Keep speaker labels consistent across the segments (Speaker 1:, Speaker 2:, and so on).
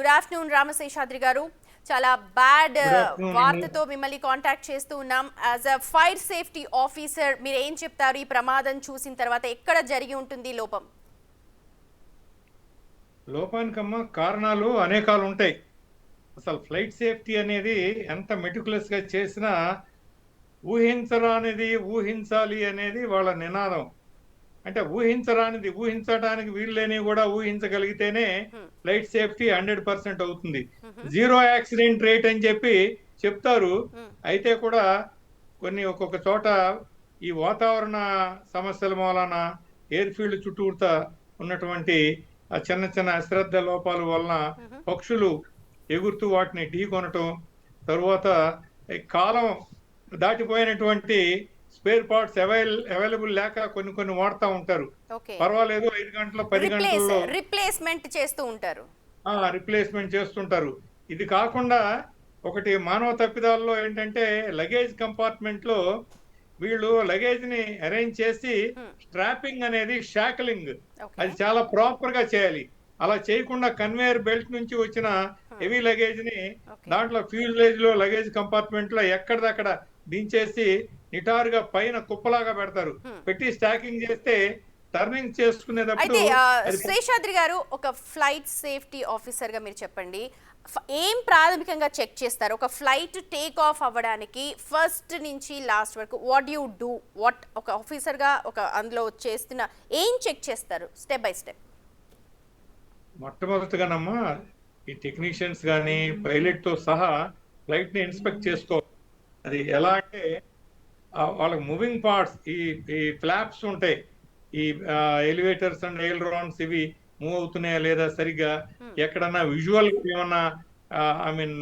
Speaker 1: Good afternoon రామశేషాద్రి గారు. చాలా bad
Speaker 2: good afternoon అండి.
Speaker 1: వార్తతో మిమ్మల్ని కాంటాక్ట్ చేస్తూ ఉన్నాం. As a fire safety officer మీరు ఏం చెప్తారు? ఈ ప్రమాదం చూసిన తర్వాత ఎక్కడ జరిగి ఉంటుంది లోపం?
Speaker 2: లోపానికమ్మా కారణాలు అనేకాలు ఉంటాయి. అసలు ఫ్లైట్ సేఫ్టీ అనేది ఎంత మెటికులస్ గా చేసినా ఊహించరానిది ఊహించాలి అనేది వాళ్ళ నినాదం. అంటే ఊహించరానిది ఊహించడానికి వీల్లేనివి కూడా ఊహించగలిగితేనే ఫ్లైట్ సేఫ్టీ 100% అవుతుంది. జీరో యాక్సిడెంట్ రేట్ అని చెప్పి చెప్తారు. అయితే కూడా ఒక్కొక్క చోట ఈ వాతావరణ సమస్యల మూలన ఎయిర్ ఫీల్డ్ చుట్టూతా ఉన్నటువంటి ఆ చిన్న చిన్న అశ్రద్ధ లోపాల వలన పక్షులు ఎగురుతూ వాటిని ఢీ కొనటం, తరువాత ఈ కాలం దాటిపోయినటువంటి స్పేర్ పార్ట్స్ అవైలబుల్ లేక కొన్ని వాడుతూ ఉంటారు.
Speaker 1: ఓకే,
Speaker 2: పర్వాలేదు 5 గంటలు 10 గంటల్లో
Speaker 1: రిప్లేస్మెంట్ చేస్తూ ఉంటారు.
Speaker 2: రిప్లేస్మెంట్ చేస్తుంటారు. ఇది కాకుండా ఒకటి మానవ తప్పిదాల్లో ఏంటంటే లగేజ్ కంపార్ట్మెంట్ లో వీళ్ళు లగేజ్ ని అరేంజ్ చేసి స్ట్రాపింగ్ అనేది షాకలింగ్ అది చాలా ప్రాపర్ గా చేయాలి. అలా చేయకుండా కన్వేయర్ బెల్ట్ నుంచి వచ్చిన హెవీ లగేజ్ ని దాంట్లో ఫ్యూజలేజ్ లో లగేజ్ కంపార్ట్మెంట్ లో ఎక్కడిదక్కడ దించేసి నిటారుగా పైన కుప్పలాగా పెడతారు. పెట్టి స్టాకింగ్ చేస్తే టర్నింగ్ చేసుకునేటప్పుడు
Speaker 1: అయితే శేషాద్రి గారు, ఒక ఫ్లైట్ సేఫ్టీ ఆఫీసర్ గా మీరు చెప్పండి, ఏం ప్రాథమికంగా చెక్ చేస్తారు? ఒక ఫ్లైట్ టేక్ ఆఫ్ అవ్వడానికి ఫస్ట్ నుంచి లాస్ట్ వరకు వాట్ యు డూ, వాట్ ఒక ఆఫీసర్ గా ఒక అందులో చేస్తున్న ఏం చెక్ చేస్తారు స్టెప్ బై స్టెప్?
Speaker 2: మొట్టమొదటిగానమ్మా ఈ టెక్నీషియన్స్ కానీ పైలట్ తో సహా ఫ్లైట్ ని ఇన్స్పెక్ట్ చేసుకోవాలి. అది ఎలా అంటే వాళ్ళకి మూవింగ్ పార్ట్స్ ఈ ఫ్లాప్స్ ఉంటాయి, ఈ ఎలివేటర్స్ అండ్ ఎయిల్రాన్స్ ఇవి మూవ్ అవుతున్నాయా లేదా సరిగ్గా, ఎక్కడన్నా విజువల్ ఏమన్నా ఐ మీన్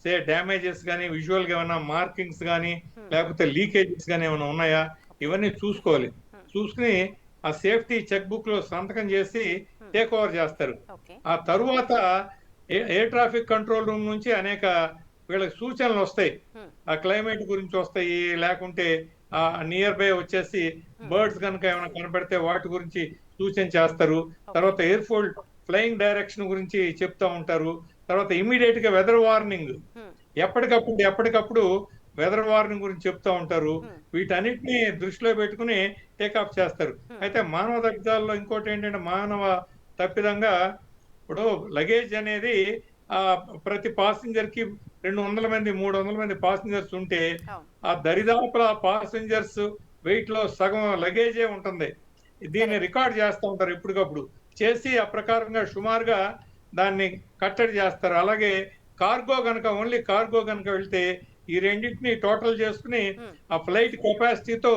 Speaker 2: సే డ్యామేజెస్ కానీ విజువల్ గా ఏమన్నా మార్కింగ్స్ కానీ లేకపోతే లీకేజెస్ కానీ ఏమైనా ఉన్నాయా, ఇవన్నీ చూసుకోవాలి. చూసుకుని ఆ సేఫ్టీ చెక్ బుక్ లో సంతకం చేసి టేక్ ఓవర్ చేస్తారు. ఆ తరువాత ఎయిర్ ట్రాఫిక్ కంట్రోల్ రూమ్ నుంచి అనేక వీళ్ళకి సూచనలు వస్తాయి. ఆ క్లైమేట్ గురించి వస్తాయి, లేకుంటే ఆ నియర్ బై వచ్చేసి బర్డ్స్ కనుక ఏమైనా కనపడితే వాటి గురించి సూచన చేస్తారు. తర్వాత ఎయిర్ ఫోల్డ్ ఫ్లయింగ్ డైరెక్షన్ గురించి చెప్తా ఉంటారు. తర్వాత ఇమీడియట్ గా వెదర్ వార్నింగ్ ఎప్పటికప్పుడు వెదర్ వార్నింగ్ గురించి చెప్తా ఉంటారు. వీటన్నిటిని దృష్టిలో పెట్టుకుని టేకాఫ్ చేస్తారు. అయితే మానవ తప్పిదాల్లో ఇంకోటి ఏంటంటే మానవ తప్పిదంగా ఇప్పుడు లగేజ్ అనేది ప్రతి పాసింజర్ కి 200 మంది 300 మంది పాసింజర్స్ ఉంటే ఆ దరిదాపుల పాసింజర్స్ వెయిట్ లో సగం లగేజే ఉంటుంది. దీన్ని రికార్డ్ చేస్తూ ఉంటారు ఎప్పటికప్పుడు. చేసి ఆ ప్రకారంగా సుమారుగా దాన్ని కట్టడి చేస్తారు. అలాగే కార్గో గనక ఓన్లీ కార్గో గనక వెళ్తే ఈ రెండింటిని టోటల్ చేసుకుని ఆ ఫ్లైట్ కెపాసిటీతో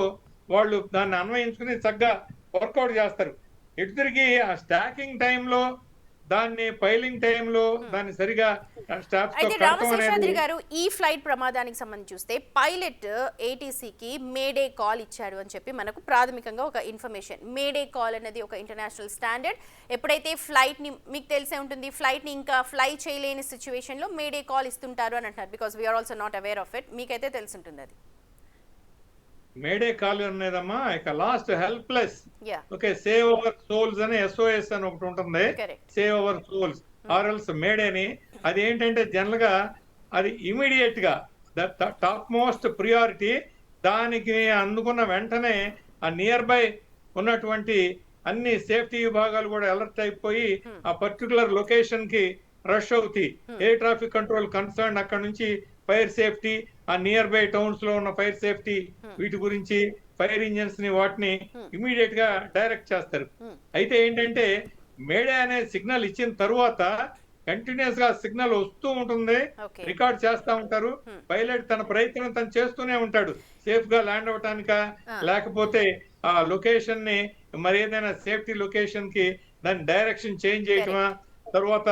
Speaker 2: వాళ్ళు దాన్ని అన్వయించుకుని చక్కగా వర్కౌట్ చేస్తారు. ఎటు తిరిగి ఆ స్టాకింగ్ టైంలో దాన్ని పైలింగ్ టైంలో దాన్ని సరిగా స్టాఫ్స్ తో
Speaker 1: అయితే
Speaker 2: కట్టడం అనేది.
Speaker 1: రామశేషాద్రి గారు, ఈ ఫ్లైట్ ప్రమాదానికి సంబంధించి చూస్తే పైలట్ ఏటీసీకి మేడే కాల్ ఇచ్చాడు అని చెప్పి మనకు ప్రాథమికంగా ఒక ఇన్ఫర్మేషన్. మేడే కాల్ అనేది ఒక ఇంటర్నేషనల్ స్టాండర్డ్. ఎప్పుడైతే ఫ్లైట్ ని మీకు తెలిసే ఉంటుంది, ఫ్లైట్ ని ఇంకా ఫ్లై చేయలేని సిచ్యువేషన్ లో మేడే కాల్ ఇస్తుంటారు అని అంటారు. Because we are also not aware of it. మీకైతే తెలిసి ఉంటుంది అది.
Speaker 2: మేడే కాల్ అనేదమ్మా ఇక last helpless. Okay, save our souls అని SOS అని ఒకటి ఉంటుంది. సేవ్ అవర్ సోల్స్ ఆర్ఎల్స్ మేడేని. అది ఏంటంటే జనరల్ గా అది ఇమీడియట్ గా టాప్ మోస్ట్ ప్రియారిటీ. దానికి అందుకున్న వెంటనే ఆ నియర్ బై ఉన్నటువంటి అన్ని సేఫ్టీ విభాగాలు కూడా అలర్ట్ అయిపోయి ఆ పర్టికులర్ లొకేషన్ కి రష్ అవుతాయి. ఎయిర్ ట్రాఫిక్ కంట్రోల్ కన్సర్న్ అక్కడ నుంచి ఫైర్ సేఫ్టీ, ఆ నియర్ బై టౌన్స్ లో ఉన్న ఫైర్ సేఫ్టీ వీటి గురించి ఫైర్ ఇంజిన్స్ ని వాటిని ఇమీడియట్ గా డైరెక్ట్ చేస్తారు. అయితే ఏంటంటే మేడే అనే సిగ్నల్ ఇచ్చిన తరువాత కంటిన్యూస్ గా సిగ్నల్ వస్తూ ఉంటుంది, రికార్డ్ చేస్తా ఉంటారు. పైలట్ తన ప్రయత్నం తను చేస్తూనే ఉంటాడు, సేఫ్ గా ల్యాండ్ అవటానిక లేకపోతే ఆ లొకేషన్ ని మరి ఏదైనా సేఫ్టీ లొకేషన్ కి దాని డైరెక్షన్ చేంజ్ చేయటమా. తర్వాత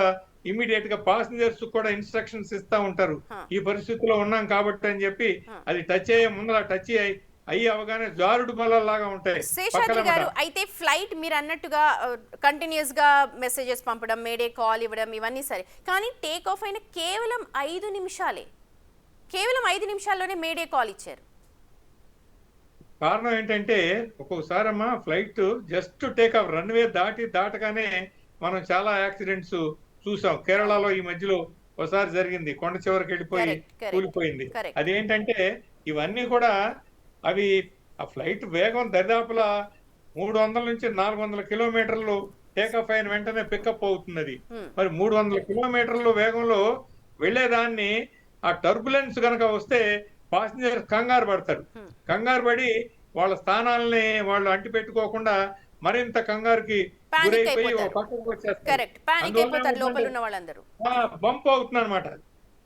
Speaker 2: ఇమీడియట్ గా పాసింజర్స్ కూడా ఇన్స్ట్రక్షన్స్ ఇస్తా ఉంటారు. ఈ పరిస్థితిలో ఉన్నాం కాబట్టి అని చెప్పి అది టచ్ అయ్యే ముందర టచ్ అయ్యి అవగానే జారుడు బల్లలాగా ఉంటాయి.
Speaker 1: శేషాద్రి గారు, అయితే ఫ్లైట్ మీరు అన్నట్టుగా కంటిన్యూస్ గా మెసేజెస్ పంపడం, మేడే కాల్ ఇవ్వడం ఇవన్నీ సరే, కానీ టేక్ ఆఫ్ అయిన కేవలం 5 నిమిషాలే, కేవలం 5 నిమిషాల్లోనే మేడే కాల్ ఇచ్చారు.
Speaker 2: కారణం ఏంటంటే ఒక్కొక్కసారి అమ్మా flight just take off runway దాటగానే మనం చాలా యాక్సిడెంట్స్ చూసాం. కేరళలో ఈ మధ్యలో ఒకసారి జరిగింది. కొండ చివరికి వెళ్ళిపోయి
Speaker 1: కరెక్ట్
Speaker 2: కూలిపోయింది.
Speaker 1: కరెక్ట్
Speaker 2: అదేంటంటే ఇవన్నీ కూడా అవి ఆ ఫ్లైట్ వేగం దరిదాపులా 300 నుంచి 400 కిలోమీటర్లు టేకాఫ్ అయిన వెంటనే పికప్ అవుతుంది అది. మరి 300 కిలోమీటర్ల వేగంలో వెళ్ళేదాన్ని ఆ టర్బులెన్స్ కనుక వస్తే పాసింజర్ కంగారు పడతారు. కంగారు పడి వాళ్ళ స్థానాలని వాళ్ళు అంటి పెట్టుకోకుండా మరింత కంగారుకి
Speaker 1: పానిక్
Speaker 2: గురైపోయి ఒక
Speaker 1: అయిపోతారు.
Speaker 2: పక్కకు వచ్చేస్తారు.
Speaker 1: కరెక్ట్ పానిక్
Speaker 2: అందువల్ల
Speaker 1: అయిపోతారు లోపల
Speaker 2: ఏమవుతుందంటే
Speaker 1: ఉన్న వాళ్ళందరూ.
Speaker 2: బంప్ అవుతుంది అనమాట.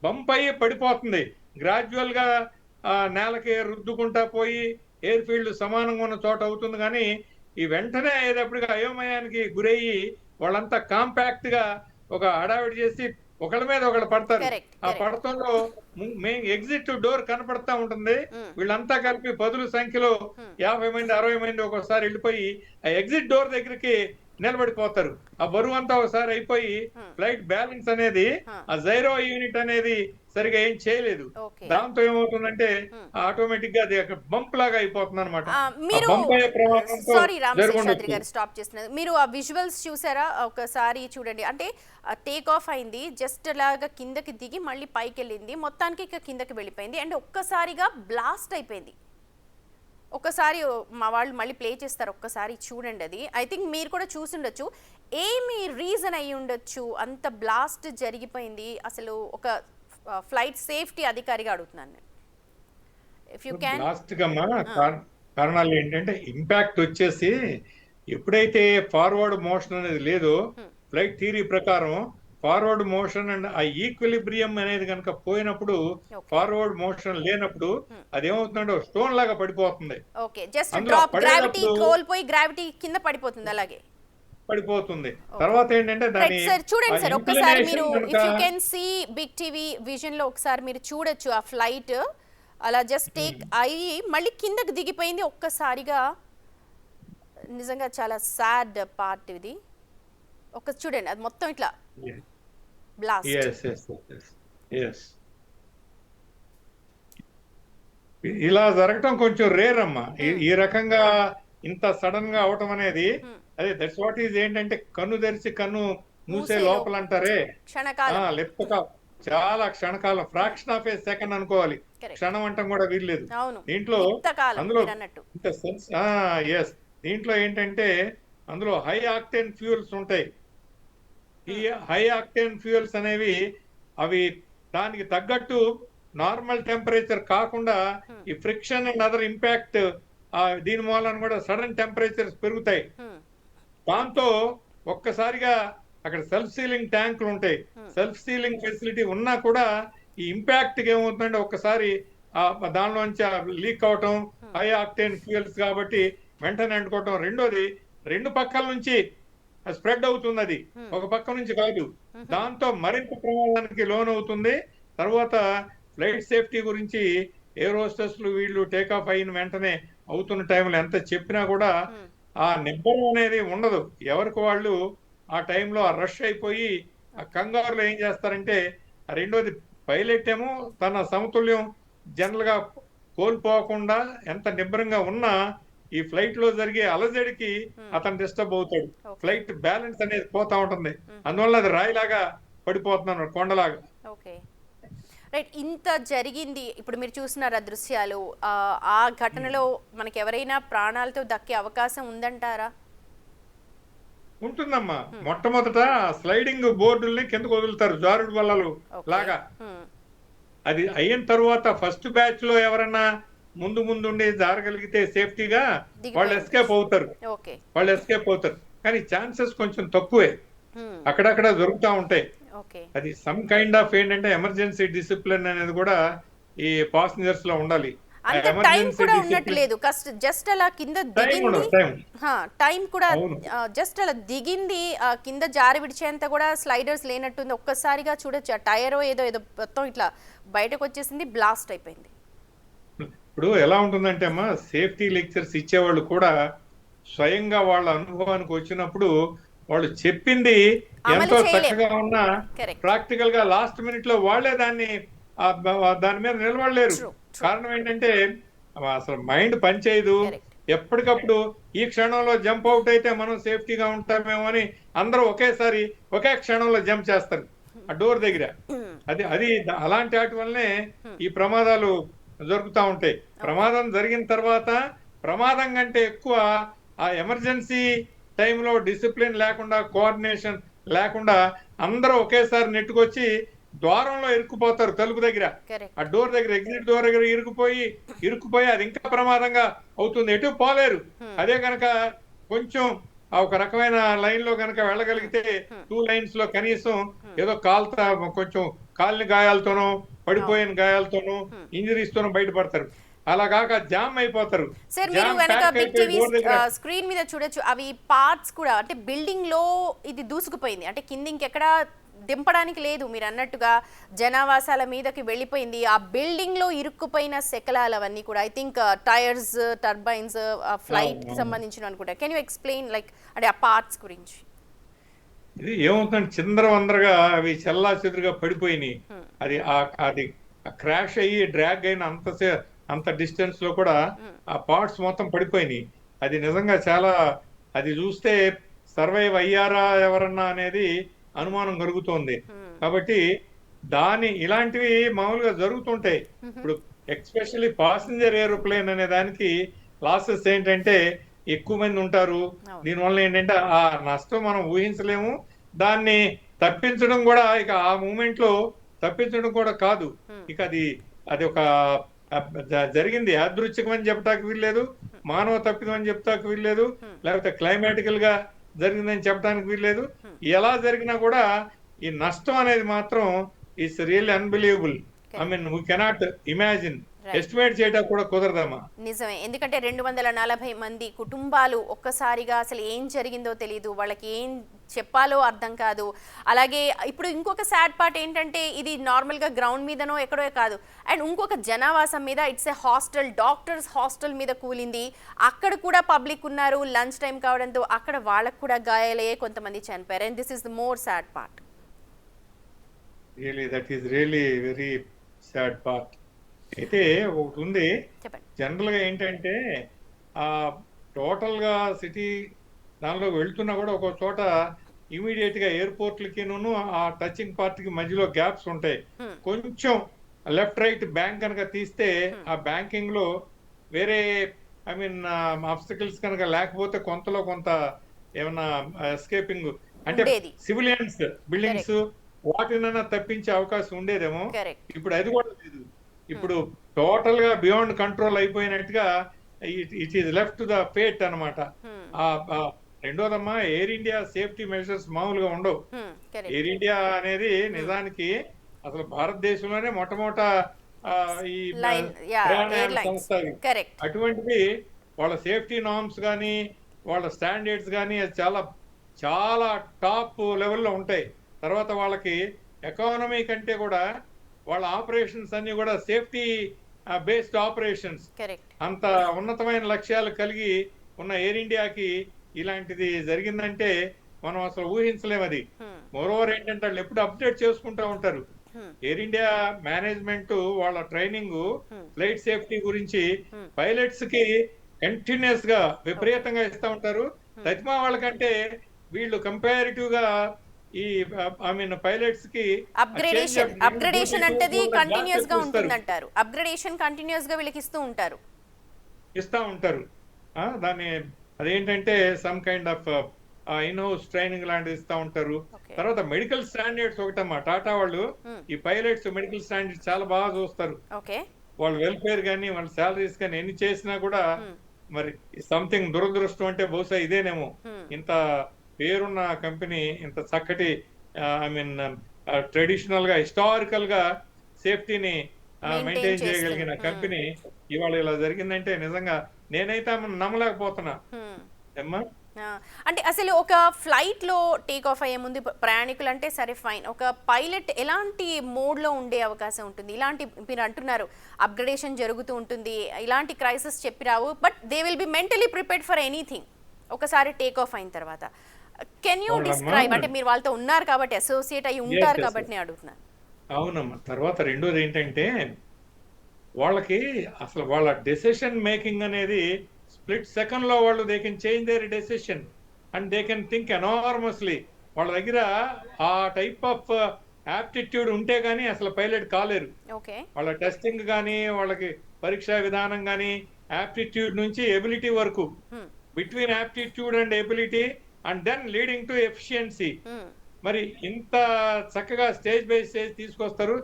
Speaker 2: బంప్ అయ్యి పడిపోతుంది. గ్రాడ్యువల్ గా నేలకి రుద్దుకుంటా పోయి ఎయిర్ ఫీల్డ్ సమానంగా ఉన్న చోట అవుతుంది. కానీ ఈ వెంటనే అయ్యేటప్పటికి అయోమయానికి గురయ్యి వాళ్ళంతా కాంపాక్ట్ గా ఒక హడావిడి చేసి ఒకళ్ళ మీద ఒకళ్ళు పడతారు.
Speaker 1: కరెక్ట్
Speaker 2: ఆ పడతంలో మెయిన్ ఎగ్జిట్ డోర్ కనపడతా ఉంటుంది. వీళ్ళంతా కలిపి పదుల సంఖ్యలో 50 మంది 60 మంది ఒక్కోసారి వెళ్ళిపోయి ఆ ఎగ్జిట్ డోర్ దగ్గరికి నిలబడిపోతారు. ఆ బరువు అంతా ఒకసారి అయిపోయి ఫ్లైట్ బ్యాలెన్స్ అనేది ఆ జైరో యూనిట్ అనేది సరిగా ఏం చేయలేదు.
Speaker 1: ఓకే
Speaker 2: దాంతో ఏమవుతుందంటే ఆటోమేటిక్ గా అది బంప్ లాగా అయిపోతుంది అనమాట.
Speaker 1: మీరు
Speaker 2: బంప్ అయ్యే ప్రమాదంతో
Speaker 1: సారీ రామశేషాద్రి
Speaker 2: జరుగుండొచ్చు.
Speaker 1: గారు స్టాప్ చేస్తున్నారు. మీరు ఆ విజువల్స్ చూసారా? ఒకసారి చూడండి. అంటే టేక్ ఆఫ్ అయింది, జస్ట్ లాగా కిందకి దిగి మళ్ళీ పైకి వెళ్ళింది, మొత్తానికి ఇక కిందకి వెళ్ళిపోయింది అండ్ ఒక్కసారిగా బ్లాస్ట్ అయిపోయింది. ఒక్కసారి మా వాళ్ళు మళ్ళీ ప్లే చేస్తారు, ఒక్కసారి చూడండి. అది ఐ థింక్ మీరు కూడా చూసుండొచ్చు. ఏమి రీజన్ అయి ఉండొచ్చు అంత బ్లాస్ట్ జరిగిపోయింది? అసలు ఒక ఫ్లైట్ సేఫ్టీ అధికారిగా అడుగుతున్నాను నేను. If you can.
Speaker 2: లాస్ట్ గమ్మా కారణాలు ఏంటంటే ఇంపాక్ట్ వచ్చేసి ఎప్పుడైతే ఫార్వర్డ్ మోషన్ అనేది లేదో ఫ్లైట్ థియరీ ప్రకారం ఫార్వర్డ్ మోషన్ అండ్ ఆ ఈక్విలిబ్రియం అనేది కనుక పోయినప్పుడు ఫార్వర్డ్ మోషన్ లేనప్పుడు అదేమవుతుందంటే స్టోన్ లాగా పడిపోతుంది.
Speaker 1: ఓకే జస్ట్
Speaker 2: అందులో
Speaker 1: డ్రాప్ గ్రావిటీ
Speaker 2: పడేటప్పుడు
Speaker 1: కోల్పోయి గ్రావిటీ కింద పడిపోతుంది అలాగే.
Speaker 2: పడిపోతుంది. తర్వాత ఏంటంటే దాని
Speaker 1: సార్ చూడండి సార్ ఒక్కసారి మీరు
Speaker 2: inclination
Speaker 1: ఇఫ్ యూ
Speaker 2: కనుక
Speaker 1: can see big television లో ఒకసారి మీరు చూడొచ్చు ఆ ఫ్లైట్ అలా జస్ట్ టేక్ అయ్యి మళ్ళీ కిందకి దిగిపోయింది ఒక్కసారిగా. నిజంగా చాలా సాడ్ పార్ట్ ఇది. ఒక చూడండి అది మొత్తం ఇట్లా బ్లాస్ట్.
Speaker 2: yes. ఇలా జరగటం కొంచెం రేర్ అమ్మా. ఈ రకంగా ఇంత సడన్ గా అవటం అనేది అదే దట్స్ వాట్ ఈజ్ ఏంటంటే కన్ను తెరిచి కన్ను మూసే లోపల అంటారే
Speaker 1: క్షణకాలం.
Speaker 2: లెప్పక చాలా క్షణకాలం, ఫ్రాక్షన్ ఆఫ్ ఏ సెకండ్ అనుకోవాలి.
Speaker 1: Correct.
Speaker 2: క్షణం అంటాం కూడా వీల్లేదు
Speaker 1: అవును
Speaker 2: దీంట్లో.
Speaker 1: ఇంతకాలం
Speaker 2: అందులో
Speaker 1: మీరు అన్నట్టు.
Speaker 2: ఇంత సెన్స్ ఎస్ దీంట్లో ఏంటంటే అందులో హై ఆక్టేన్ ఫ్యూయల్స్ ఉంటాయి. ఈ హై ఆక్టేన్ ఫ్యూయల్స్ అనేవి అవి దానికి తగ్గట్టు నార్మల్ టెంపరేచర్ కాకుండా ఈ ఫ్రిక్షన్ అండ్ అదర్ ఇంపాక్ట్ దీని మూలన కూడా సడన్ టెంపరేచర్స్ పెరుగుతాయి. దాంతో ఒక్కసారిగా అక్కడ సెల్ఫ్ సీలింగ్ ట్యాంకులు ఉంటాయి. సెల్ఫ్ సీలింగ్ ఫెసిలిటీ ఉన్నా కూడా ఈ ఇంపాక్ట్ ఏమవుతుందంటే ఒక్కసారి దానిలోంచి లీక్ అవటం, హై ఆక్టేన్ ఫ్యూయల్స్ కాబట్టి వెంటనే అంటుకోవటం. రెండోది రెండు పక్కల నుంచి స్ప్రెడ్ అవుతుంది. అది ఒక పక్క నుంచి కాదు. దాంతో మరింత ప్రమాదానికి లోన్ అవుతుంది. తర్వాత ఫ్లైట్ సేఫ్టీ గురించి ఎయిర్ హోస్టెస్లు వీళ్ళు టేకాఫ్ అయిన వెంటనే అవుతున్న టైంలో ఎంత చెప్పినా కూడా ఆ నిబ్బరం అనేది ఉండదు. ఎవరికి వాళ్ళు ఆ టైంలో ఆ రష్ అయిపోయి ఆ కంగారులో ఏం చేస్తారంటే రెండోది పైలట్ ఏమో తన సమతుల్యం జనరల్ గా కోల్పోకుండా ఎంత నిబ్బరంగా ఉన్నా ఈ ఫ్లైట్ లో జరిగే అలజడికి అతను డిస్టర్బ్ అవుతాడు. ఫ్లైట్ బ్యాలెన్స్ అనేది పోతా ఉంటుంది. అందువల్ల అది రాయిలాగా పడిపోతున్నాడు, కొండలాగా.
Speaker 1: Okay right. ఇంత జరిగింది, ఇప్పుడు మీరు చూస్తున్నారు ఆ దృశ్యాలు. ఆ ఘటనలో మనకి ఎవరైనా ప్రాణాలతో దక్కే అవకాశం ఉందంటారా?
Speaker 2: ఉంటుందమ్మా. మొట్టమొదట స్లైడింగ్ బోర్డుల్ని కిందకు వదులుతారు, జారుడు బల్లలు లాగా. అది అయిన తర్వాత ఫస్ట్ బ్యాచ్ లో ఎవరన్నా ముందు ఉండి జారగలిగితే సేఫ్టీగా వాళ్ళు ఎస్కేప్ అవుతారు. కానీ ఛాన్సెస్ కొంచెం తక్కువే, అక్కడక్కడ జరుగుతూ ఉంటాయి. అది సమ్ కైండ్ ఆఫ్ ఏంటంటే ఎమర్జెన్సీ డిసిప్లిన్ అనేది కూడా ఈ పాసెంజర్స్ లో ఉండాలి.
Speaker 1: అంత టైం కూడా ఉండట్లేదు. జస్ట్ అలా కింద దిగింది, టైం కూడా జస్ట్ అలా దిగింది, కింద జారి విడిచేంత కూడా స్లైడర్స్ లేనట్టుంది. ఒక్కసారిగా చూడొచ్చు ఆ టైర్ ఏదో మొత్తం ఇట్లా బయటకు వచ్చేసింది, బ్లాస్ట్ అయిపోయింది.
Speaker 2: ఇప్పుడు ఎలా ఉంటుందంటే అమ్మా, సేఫ్టీ లెక్చర్స్ ఇచ్చేవాళ్ళు కూడా స్వయంగా వాళ్ళ అనుభవానికి వచ్చినప్పుడు వాళ్ళు చెప్పింది ఎంతో చక్కగా ఉన్నా ప్రాక్టికల్ గా లాస్ట్ మినిట్ లో వాళ్ళే దాని మీద నిలబడలేరు. కారణం ఏంటంటే అసలు మైండ్ పనిచేయదు, ఎప్పటికప్పుడు ఈ క్షణంలో జంప్ అవుట్ అయితే మనం సేఫ్టీగా ఉంటామేమో అని అందరూ ఒకేసారి ఒకే క్షణంలో జంప్ చేస్తారు ఆ డోర్ దగ్గర. అలాంటి వాటి వల్లనే ఈ ప్రమాదాలు జరుగుతూ ఉంటాయి. ప్రమాదం జరిగిన తర్వాత ప్రమాదం కంటే ఎక్కువ ఆ ఎమర్జెన్సీ టైంలో డిసిప్లిన్ లేకుండా, కోఆర్డినేషన్ లేకుండా అందరూ ఒకేసారి నెట్టుకొచ్చి ద్వారంలో ఇరుక్కుపోతారు, తలుపు దగ్గర, ఆ డోర్ దగ్గర, ఎగ్జిట్ డోర్ దగ్గర ఇరుక్కుపోయి అది ఇంకా ప్రమాదంగా అవుతుంది, ఎటు పోలేరు. అదే కనుక కొంచెం ఒక రకమైన లైన్ లో కనుక వెళ్ళగలిగితే 2 లైన్స్ లో కనీసం ఏదో కొంచెం కాలిన గాయాలతోనో పడిపోయిన గాయాలతోనో ఇంజరీస్ తోనో బయటపడతారు. అలా కాక జామ్ అయిపోతారు.
Speaker 1: సార్ మీరు వెనక బిగ్ టీవీ స్క్రీన్ మీద చూడొచ్చు, అవి పార్ట్స్ కూడా అంటే బిల్డింగ్ లో ఇది దూసుకుపోయింది, అంటే కింద ఇంకెక్కడ దింపడానికి లేదు. మీరు అన్నట్టుగా జనావాసాల మీదకి వెళ్ళిపోయింది. ఆ బిల్డింగ్ లో ఇరుక్కుపోయిన శకలాలు అవన్నీ కూడా I think tyres, turbines, flight కి సంబంధించిన అనుకుంటా. కెన్ యూ ఎక్స్ప్లెయిన్ లైక్ అంటే ఆ పార్ట్స్ గురించి?
Speaker 2: ఇది ఏమవుతుంది, చిందరవందరగా అవి చెల్లా చెదురుగా పడిపోయినాయి. అది క్రాష్ అయ్యి డ్రాగ్ అయిన అంత డిస్టెన్స్ లో కూడా ఆ పార్ట్స్ మొత్తం పడిపోయినాయి. అది నిజంగా చాలా, అది చూస్తే సర్వైవ్ అయ్యారా ఎవరన్నా అనేది అనుమానం కలుగుతోంది. కాబట్టి ఇలాంటివి మామూలుగా జరుగుతుంటాయి. ఇప్పుడు ఎక్స్పెషల్లీ పాసింజర్ ఏరోప్లేన్ అనే దానికి లాసెస్ ఏంటంటే ఎక్కువ మంది ఉంటారు. దీనివల్ల ఏంటంటే ఆ నష్టం మనం ఊహించలేము. దాన్ని తప్పించడం కూడా ఇక ఆ మూమెంట్ లో తప్పించడం కూడా కాదు. ఇక అది ఒక జరిగింది యాదృచ్ఛికం అని చెప్పడానికి వీల్లేదు, మానవ తప్పిదం అని చెప్తానికి వీల్లేదు, లేకపోతే క్లైమాటికల్ గా జరిగిందని చెప్పడానికి వీల్లేదు. ఎలా జరిగినా కూడా ఈ నష్టం అనేది మాత్రం it's really unbelievable. I mean we cannot imagine, estimate చేయడం కూడా కుదరదమ్మా.
Speaker 1: నిజమే, ఎందుకంటే 240 మంది కుటుంబాలు ఒక్కసారిగా అసలు ఏం జరిగిందో తెలియదు, వాళ్ళకి ఏం చెప్పాలో అర్థం కాదు. అలాగే ఇప్పుడు ఇంకొక సాడ్ పార్ట్ ఏంటంటే ఇది నార్మల్గా గ్రౌండ్ మీదనో ఎక్కడో కాదు, అండ్ ఇంకొక జనావాసం మీద, it's a hostel, doctors hostel మీద కూలింది. అక్కడ కూడా పబ్లిక్ ఉన్నారు, లంచ్ టైం కావడంతో అక్కడ వాళ్ళకు కూడా గాయాలయ్యే కొంతమంది చనిపోయారు. And this is the more sad part.
Speaker 2: Really that is really very sad part. అయితే ఒకటి ఉంది, జనరల్ గా ఏంటంటే ఆ టోటల్ గా సిటీ దానిలో వెళ్తున్నా కూడా ఒక చోట ఇమీడియట్ గా ఎయిర్పోర్ట్లకి ఆ టచింగ్ పార్ట్ కి మధ్యలో గ్యాప్స్ ఉంటాయి. కొంచెం లెఫ్ట్ రైట్ బ్యాంక్ కనుక తీస్తే ఆ బ్యాంకింగ్ లో వేరే ఐ మీన్ ఆబ్స్టికల్స్ కనుక లేకపోతే కొంతలో కొంత ఏమన్నా ఎస్కేపింగ్ అంటే సివిలియన్స్ బిల్డింగ్స్ వాటినైనా తప్పించే అవకాశం ఉండేదేమో. ఇప్పుడు అది కూడా లేదు. ఇప్పుడు టోటల్ గా బియాండ్ కంట్రోల్ అయిపోయినట్టుగా it is left to the fate అనమాట. రెండోదమ్మా, ఎయిర్ ఇండియా సేఫ్టీ మెజర్స్ మామూలుగా ఉండవు. ఎయిర్ ఇండియా అనేది నిజానికి అసలు భారతదేశంలోనే మొట్టమొదట ఈ ప్రయాణ సంస్థ. అటువంటిది వాళ్ళ సేఫ్టీ నార్మ్స్ కానీ వాళ్ళ స్టాండర్డ్స్ కానీ చాలా చాలా టాప్ లెవెల్లో ఉంటాయి. తర్వాత వాళ్ళకి ఎకానమీ కంటే కూడా వాళ్ళ ఆపరేషన్స్ అన్ని కూడా సేఫ్టీ బేస్డ్ ఆపరేషన్స్. అంత ఉన్నతమైన లక్ష్యాలు కలిగి ఉన్న ఎయిర్ ఇండియాకి ఇలాంటిది జరిగిందంటే మనం అసలు ఊహించలేము. అది మోరోవర్ ఏంటంటే వాళ్ళు ఎప్పుడు అప్డేట్ చేసుకుంటా ఉంటారు. ఎయిర్ ఇండియా మేనేజ్మెంట్ వాళ్ళ ట్రైనింగ్ ఫ్లైట్ సేఫ్టీ గురించి పైలట్స్ కి కంటిన్యూస్ గా విపరీతంగా ఇస్తా ఉంటారు. తజ్మా వాళ్ళకంటే వీళ్ళు కంపారిటివ్ గా ఈ ఐ మీన్ పైలట్స్ కి
Speaker 1: అప్గ్రేడేషన్ అంటది కంటిన్యూస్ గా ఉంటుందంటారు. అప్గ్రేడేషన్ కంటిన్యూస్ గా వీళ్ళకి ఇస్తా ఉంటారు.
Speaker 2: దాన్ని అదేంటంటే some kind of in house training లాంటిది ఇస్తా ఉంటారు. తర్వాత మెడికల్ స్టాండర్డ్స్ ఒకటమ్మా, టాటా వాళ్ళు ఈ పైలట్స్ మెడికల్ స్టాండర్డ్స్ చాలా బాగా చూస్తారు. వాళ్ళ వెల్ఫేర్ కానీ వాళ్ళ శాలరీస్ కానీ ఎన్ని చేసినా కూడా మరి సంథింగ్ దురదృష్టం అంటే బహుశా ఇదేనేమో. ఇంత పేరున్న కంపెనీ, ఇంత చక్కటి ఐ మీన్ ట్రెడిషనల్ గా హిస్టారికల్ గా సేఫ్టీని మెయింటైన్ చేయగలిగిన కంపెనీ ఇవాళ ఇలా జరిగిందంటే నిజంగా నేనైతే నమ్మలేకపోతున్నా.
Speaker 1: అంటే అసలు ఒక ఫ్లైట్ లో టేక్ ఆఫ్ అయ్యే ముందు ప్రయాణికులు అంటే సరే ఫైన్, ఒక పైలట్ ఎలాంటి మోడ్ లో ఉండే అవకాశం ఉంటుంది? ఇలాంటి మీరు అంటున్నారు అప్గ్రేడేషన్ జరుగుతూ ఉంటుంది, ఇలాంటి క్రైసిస్ చెప్పిరావు, but they will be mentally prepared for anything ఒకసారి టేక్ ఆఫ్ అయిన తర్వాత. కెన్ యూ డిస్క్రైబ్, అంటే మీరు వాళ్ళతో ఉన్నారు కాబట్టి, అసోసియేట్ అయ్యి ఉంటారు కాబట్టి నేను అడుగుతున్నాను.
Speaker 2: అవునమ్మా. తర్వాత రెండోది ఏంటంటే వాళ్ళకి అసలు వాళ్ళ డెసిషన్ మేకింగ్ అనేది స్ప్లిట్ సెకండ్ లో వాళ్ళు they can change their decision and they can think enormously. వాళ్ళ దగ్గర ఆ టైప్ ఆఫ్ యాప్టిట్యూడ్ ఉంటే గానీ అసలు పైలట్ కాలేరు.
Speaker 1: ఓకే.
Speaker 2: వాళ్ళ టెస్టింగ్ కానీ వాళ్ళకి పరీక్షా విధానం కానీ యాప్టిట్యూడ్ నుంచి ఎబిలిటీ వరకు,
Speaker 1: hmm.
Speaker 2: Between aptitude and ability and then leading to efficiency.
Speaker 1: Hmm.
Speaker 2: మరి ఇంత చక్కగా స్టేజ్ బై స్టేజ్ తీసుకొస్తారు.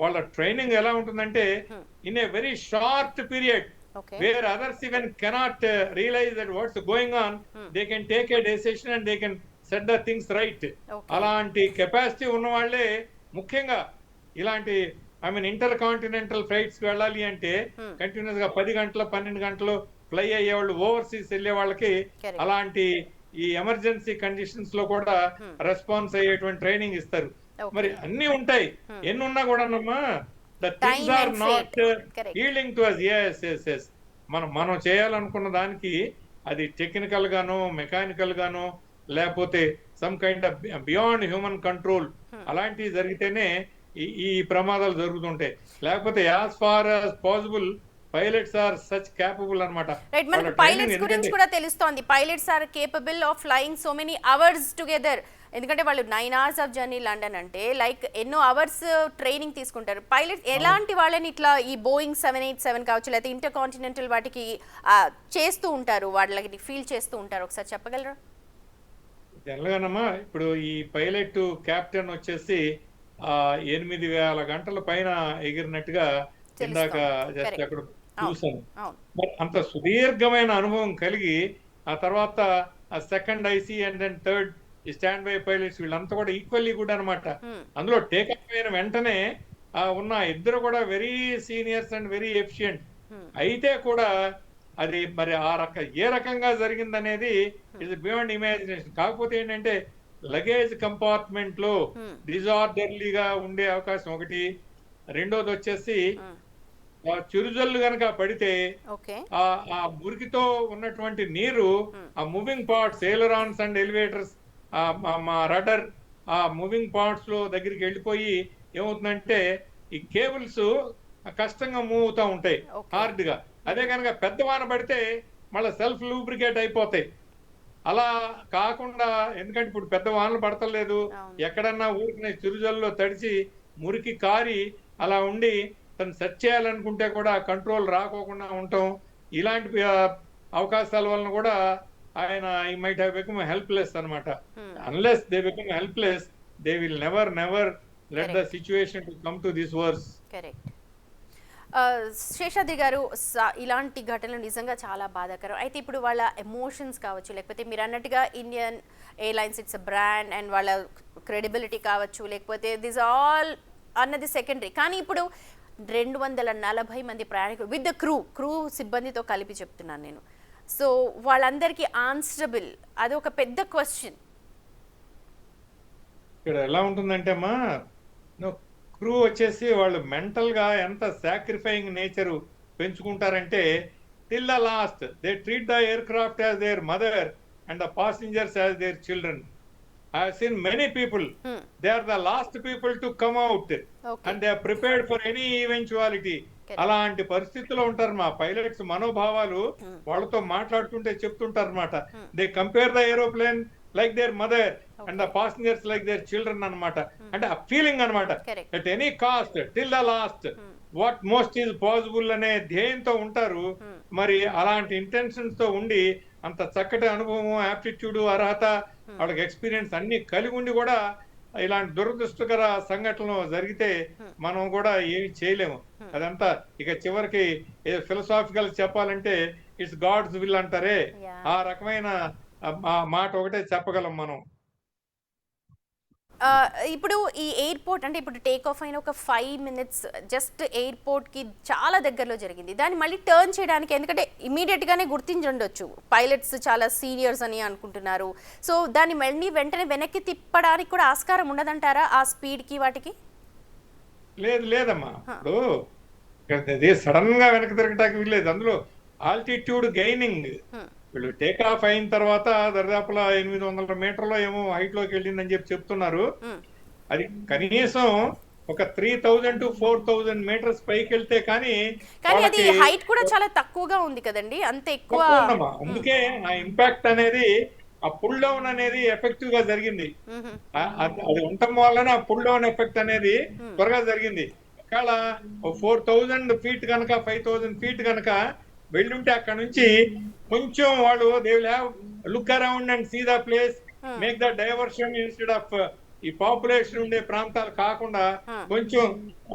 Speaker 2: వాళ్ళ ట్రైనింగ్ ఎలా ఉంటుందంటే
Speaker 1: hmm.
Speaker 2: In a very short period
Speaker 1: okay.
Speaker 2: Where others even cannot realise that what's going on,
Speaker 1: hmm.
Speaker 2: They can take a decision and they can set the things right.
Speaker 1: Okay.
Speaker 2: అలాంటి capacity ఉన్న వాళ్ళే ముఖ్యంగా ఇలాంటి inter continental flights వెళ్ళాలి అంటే
Speaker 1: హ్మ్.
Speaker 2: Continuous గా 10 గంటలు 12 గంటలు ఫ్లై అయ్యేవాళ్ళు, ఓవర్సీస్ వెళ్ళే వాళ్ళకి
Speaker 1: కరెక్ట్.
Speaker 2: అలాంటి ఈ ఎమర్జెన్సీ కండిషన్స్ లో కూడా
Speaker 1: హ్మ్.
Speaker 2: రెస్పాన్స్ అయ్యేటువంటి ట్రైనింగ్ ఇస్తారు. మరి
Speaker 1: ఓకే.
Speaker 2: అన్ని ఉంటాయి,
Speaker 1: హ్మ్.
Speaker 2: ఎన్ని ఉన్నా కూడానమ్మా the things
Speaker 1: time
Speaker 2: are
Speaker 1: and
Speaker 2: not
Speaker 1: fate. Correct.
Speaker 2: Yielding to us. Yes yes yes. మనం చేయాలనుకున్న దానికి అది టెక్నికల్ గానో మెకానికల్ గానో లేకపోతే some kind of beyond human control
Speaker 1: hmm.
Speaker 2: అలాంటివి జరిగితేనే ఈ ప్రమాదాలు జరుగుతుంటాయి. లేకపోతే as far as possible pilots are such capable అన్నమాట.
Speaker 1: రైట్.
Speaker 2: వాళ్ళ
Speaker 1: మనకు
Speaker 2: ట్రైనింగ్
Speaker 1: పైలట్స్ గురించి
Speaker 2: ఎందుకంటే
Speaker 1: కూడా తెలుస్తోంది. Pilots are capable of flying so many hours together. ఎందుకంటే వాళ్ళు 9 hours ఆఫ్ జర్నీ లండన్ అంటే లైక్ ఎన్నో అవర్స్ ట్రైనింగ్ తీసుకుంటారు. పైలట్స్ ఎలాంటి వాళ్ళని ఇట్లా ఈ బోయింగ్ 787 కావచ్చు లేకపోతే ఇంటర్ కాంటినెంటల్ వాటికి చేస్తూ ఉంటారు, వాళ్ళకి ఫీల్ చేస్తూ ఉంటారు, ఒకసారి చెప్పగలరా?
Speaker 2: జనరల్గానమ్మా ఇప్పుడు ఈ పైలట్ కెప్టెన్ వచ్చేసి 8,000 గంటల పైన ఎగిరినట్టుగా ఇందాక
Speaker 1: తెలుస్తోంది.
Speaker 2: Just
Speaker 1: correct.
Speaker 2: అక్కడ
Speaker 1: అవును.
Speaker 2: చూసాను.
Speaker 1: అవును.
Speaker 2: మరి అంత సుదీర్ఘమైన అనుభవం కలిగి ఆ తర్వాత ఆ second IC and then third stand by pilots వీళ్ళంతా కూడా ఈక్వల్లీ గుడ్ అనమాట.
Speaker 1: హ్మ్.
Speaker 2: అందులో టేకప్ అయిన వెంటనే ఉన్న ఇద్దరు కూడా very seniors and very efficient.
Speaker 1: హ్మ్.
Speaker 2: అయితే కూడా అది మరి ఏ రకంగా జరిగిందనేది
Speaker 1: హ్మ్.
Speaker 2: Is beyond imagination. కాకపోతే ఏంటంటే లగేజ్ కంపార్ట్మెంట్ లో
Speaker 1: హ్మ్.
Speaker 2: డిజార్డర్లీగా ఉండే అవకాశం ఒకటి. రెండోది వచ్చేసి
Speaker 1: హ్మ్.
Speaker 2: చిరుజల్లు గనక పడితే
Speaker 1: ఓకే.
Speaker 2: ఆ ఆ మురికితో ఉన్నటువంటి నీరు
Speaker 1: హ్మ్.
Speaker 2: ఆ మూవింగ్ పార్ట్స్ ఎయిలరాన్స్ అండ్ ఎలివేటర్స్ మా రడర్ ఆ మూవింగ్ పార్ట్స్ లో దగ్గరికి వెళ్ళిపోయి ఏమవుతుందంటే ఈ కేబుల్స్ కష్టంగా మూవ్ అవుతా ఉంటాయి
Speaker 1: ఓకే.
Speaker 2: హార్డ్ గా. అదే కనుక పెద్ద వాన పడితే మళ్ళీ సెల్ఫ్ లూబ్రికేట్ అయిపోతాయి. అలా కాకుండా ఎందుకంటే ఇప్పుడు పెద్ద వానలు పడతలేదు,
Speaker 1: అవును.
Speaker 2: ఎక్కడన్నా ఊరికినే చిరుజల్లో తడిచి మురికి కారి అలా ఉండి తను సెట్ చేయాలనుకుంటే కూడా కంట్రోల్ రాకోకుండా ఉండటం, ఇలాంటి అవకాశాల వలన కూడా ఆయన he might have become helpless అనమాట.
Speaker 1: Hmm.
Speaker 2: Unless they become helpless they will never never let the
Speaker 1: correct.
Speaker 2: Situation to come to this worse.
Speaker 1: Correct. Seshadri గారు, ఇలాంటి ఘటనలు నిజంగా చాలా బాధాకరం. అయితే ఇప్పుడు వాళ్ళ ఎమోషన్స్ కావచ్చు, లేకపోతే మీరు అన్నట్టుగా Indian airlines it's a brand and వాళ్ళ క్రెడిబిలిటీ కావచ్చు, లేకపోతే దిస్ ఆల్ అన్నది సెకండరీ. కానీ ఇప్పుడు 240 మంది ప్రయాణికులు విత్ ద క్రూ సిబ్బందితో కలిపి చెప్తున్నాను నేను. సో వాళ్ళందరికీ ఆన్సరబుల్, అది ఒక పెద్ద క్వశ్చన్.
Speaker 2: ఇక్కడ ఎలా ఉంటుందంటే అమ్మా క్రూ వచ్చేసి వాళ్ళు మెంటల్ గా ఎంత సాక్రిఫైయింగ్ నేచర్ పెంచుకుంటారంటే till the last they treat the aircraft as their mother and the passengers as their children. I have seen many people, they are the last people to come out
Speaker 1: okay.
Speaker 2: And they are prepared for any eventuality. అలాంటి పరిస్థితుల్లో ఉంటారు మా pilots. మనోభావాలు వాళ్ళతో మాట్లాడుతుంటే చెప్తుంటారు అనమాట. They compare the aeroplane like there mother and the passengers like their children అన్నమాట. అంటే ఆ ఫీలింగ్ అనమాట.
Speaker 1: Correct.
Speaker 2: At any cost till the last what most is possible అనే ధ్యేయంతో ఉంటారు. మరి అలాంటి ఇంటెన్షన్స్ తో ఉండి అంత చక్కటి అనుభవం, యాప్టిట్యూడ్, అర్హత, వాళ్ళకి ఎక్స్పీరియన్స్ అన్ని కలిగి ఉండి కూడా ఇలాంటి దురదృష్టకర సంఘటనలు జరిగితే మనం కూడా ఏమి చేయలేము. అదంతా ఇక చివరికి ఫిలసాఫికల్ చెప్పాలంటే ఇట్స్ గాడ్స్ విల్ అంటారే, ఆ రకమైన మాట ఒకటే చెప్పగలం మనం.
Speaker 1: ఇప్పుడు ఈ ఎయిర్పోర్ట్ అంటే ఇప్పుడు టేక్ ఆఫ్ అయిన ఒక 5 minutes జస్ట్ ఎయిర్పోర్ట్కి చాలా దగ్గరలో జరిగింది. దాన్ని మళ్ళీ టర్న్ చేయడానికి, ఎందుకంటే ఇమీడియట్గానే గుర్తించుండొచ్చు పైలట్స్ చాలా సీనియర్స్ అని అనుకుంటున్నారు. సో దాన్ని మళ్ళీ వెంటనే వెనక్కి తిప్పడానికి కూడా ఆస్కారం ఉండదంటారా ఆ స్పీడ్కి వాటికి?
Speaker 2: లేదమ్మా, ఇప్పుడు సడన్ గా వెనక్కి తిరగటానికి వీల్లేదు. అందులో ఆల్టిట్యూడ్ గెయినింగ్ వీళ్ళు టేక్ ఆఫ్ అయిన తర్వాత దరిదాపులా 800 మీటర్లో ఏమో హైట్ లోకి వెళ్ళిందని చెప్తున్నారు. అది కనీసం ఒక 3000 to 4000 మీటర్స్ పైకి వెళ్తే కానీ
Speaker 1: కానీ అది
Speaker 2: వాళ్ళకి
Speaker 1: హైట్ కూడా చాలా తక్కువగా ఉంది కదండి, అంత ఎక్కువ.
Speaker 2: తక్కువ ఉందమ్మా. అందుకే ఆ ఇంపాక్ట్ అనేది, ఆ పుల్ డౌన్ అనేది ఎఫెక్టివ్ గా జరిగింది.
Speaker 1: మ్మ్.
Speaker 2: అది ఉండటం వల్లనే ఆ పుల్ డౌన్ ఎఫెక్ట్ అనేది త్వరగా జరిగింది. ఒకవేళ 4000 ఫీట్ కనుక 5000 ఫీట్ కనుక వెళ్ళుంటే అక్కడ నుంచి కొంచెం వాళ్ళు they will have look around and see the place, make the diversion instead of ఈ పాపులేషన్ ఉండే ప్రాంతాలు కాకుండా కొంచెం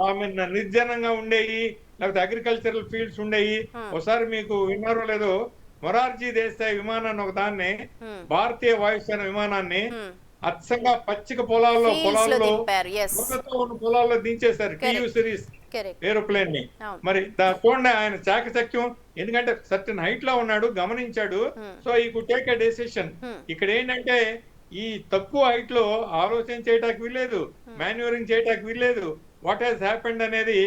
Speaker 2: ఐ మీన్ నిర్జనంగా ఉండేవి, లేకపోతే అగ్రికల్చరల్ ఫీల్డ్స్ ఉండేవి. ఒకసారి మీకు విన్నారో లేదో, మొరార్జీ దేశాయ్ విమానాన్ని ఒక దాన్ని, భారతీయ వాయుసేన విమానాన్ని అచ్చంగా పచ్చిక పొలాల్లో
Speaker 1: Fields లో దింపారు, yes.
Speaker 2: ముళ్ళతో ఉన్న పొలాల్లో దించేశారు టియు సిరీస్
Speaker 1: Correct.
Speaker 2: ఏరోప్లేన్ ని.
Speaker 1: అవును.
Speaker 2: మరి చూడండి ఆయన చాకచక్యం, ఎందుకంటే సర్టన్ హైట్ లో ఉన్నాడు, గమనించాడు. సో ఈ కుడ్ టేక్ ఎ డెసిషన్. ఇక్కడ ఏంటంటే ఈ తక్కువ హైట్ లో ఆలోచన చేయడానికి వీల్లేదు, మాన్యూరింగ్ చేయడానికి వీల్లేదు. వాట్ హాస్ హ్యాపెండ్ అనేది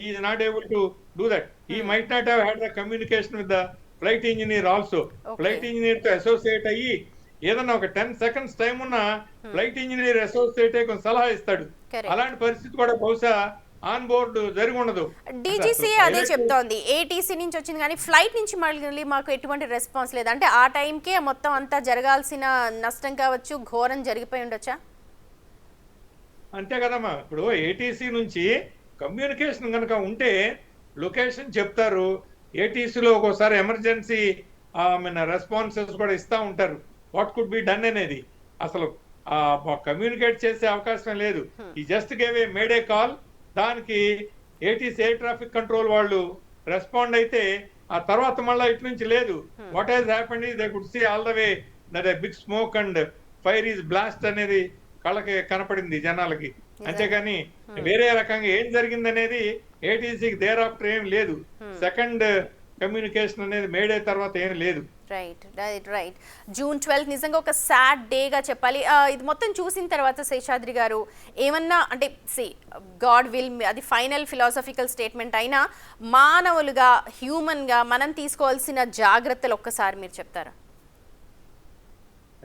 Speaker 2: he not able to do that. He might not have had the communication with the flight engineer also. Flight engineer తో అసోసియేట్ అయ్యి ఏదన్నా ఒక 10 seconds టైం ఉన్న ఫ్లైట్ ఇంజనీర్ అసోసియేట్ అయ్యి కొంచెం సలహా ఇస్తాడు.
Speaker 1: Correct.
Speaker 2: అలాంటి పరిస్థితి కూడా బహుశా ఆన్ బోర్డు జరిగి ఉండదు.
Speaker 1: డీజీసీ అదే చెప్తోంది, ఏటీసీ నుంచి వచ్చింది కానీ ఫ్లైట్ నుంచి మళ్ళీ మాకు ఎటువంటి రెస్పాన్స్ లేదు అంటే, ఆ టైంకే మొత్తం అంతా జరగాల్సిన నష్టం కావచ్చు, ఘోరం జరిగిపోయి ఉండొచ్చా?
Speaker 2: అంతే కదమ్మా. ఇప్పుడు ఏటీసీ నుంచి కమ్యూనికేషన్ కనుక ఉంటే లొకేషన్ చెప్తారు. ఏటీసీలో ఒక్కోసారి ఎమర్జెన్సీ రెస్పాన్సెస్ కూడా ఇస్తా ఉంటారు, వాట్ కుడ్ బి డన్ అనేది. అసలు కమ్యూనికేట్ చేసే అవకాశం లేదు. He just gave a mayday call, దానికి ఏటీసీ ఎయిర్ ట్రాఫిక్ కంట్రోల్ వాళ్ళు రెస్పాండ్ అయితే ఆ తర్వాత మళ్ళీ ఇటు నుంచి లేదు. What has happened is they could see all the way that a big smoke and fire is blast అనేది కళ్ళకి కనపడింది జనాలకి. అంతేగాని వేరే రకంగా ఏం జరిగింది అనేది ఏటీసీకి దేర్ ఆఫ్టర్ ఏం లేదు. సెకండ్ కమ్యూనికేషన్ అనేది మేడే తర్వాత ఏం లేదు.
Speaker 1: Right right right. June 12 నిజంగా ఒక సాడ్ డేగా చెప్పాలి. ఇది మొత్తం చూసిన తర్వాత శేషాద్రి గారు ఏమన్నా అంటే, గాడ్ విల్, అది ఫైనల్ ఫిలాసఫికల్ స్టేట్మెంట్ అయినా మానవులుగా, హ్యూమన్గా మనం తీసుకోవాల్సిన జాగ్రత్తలు ఒక్కసారి మీరు చెప్తారా?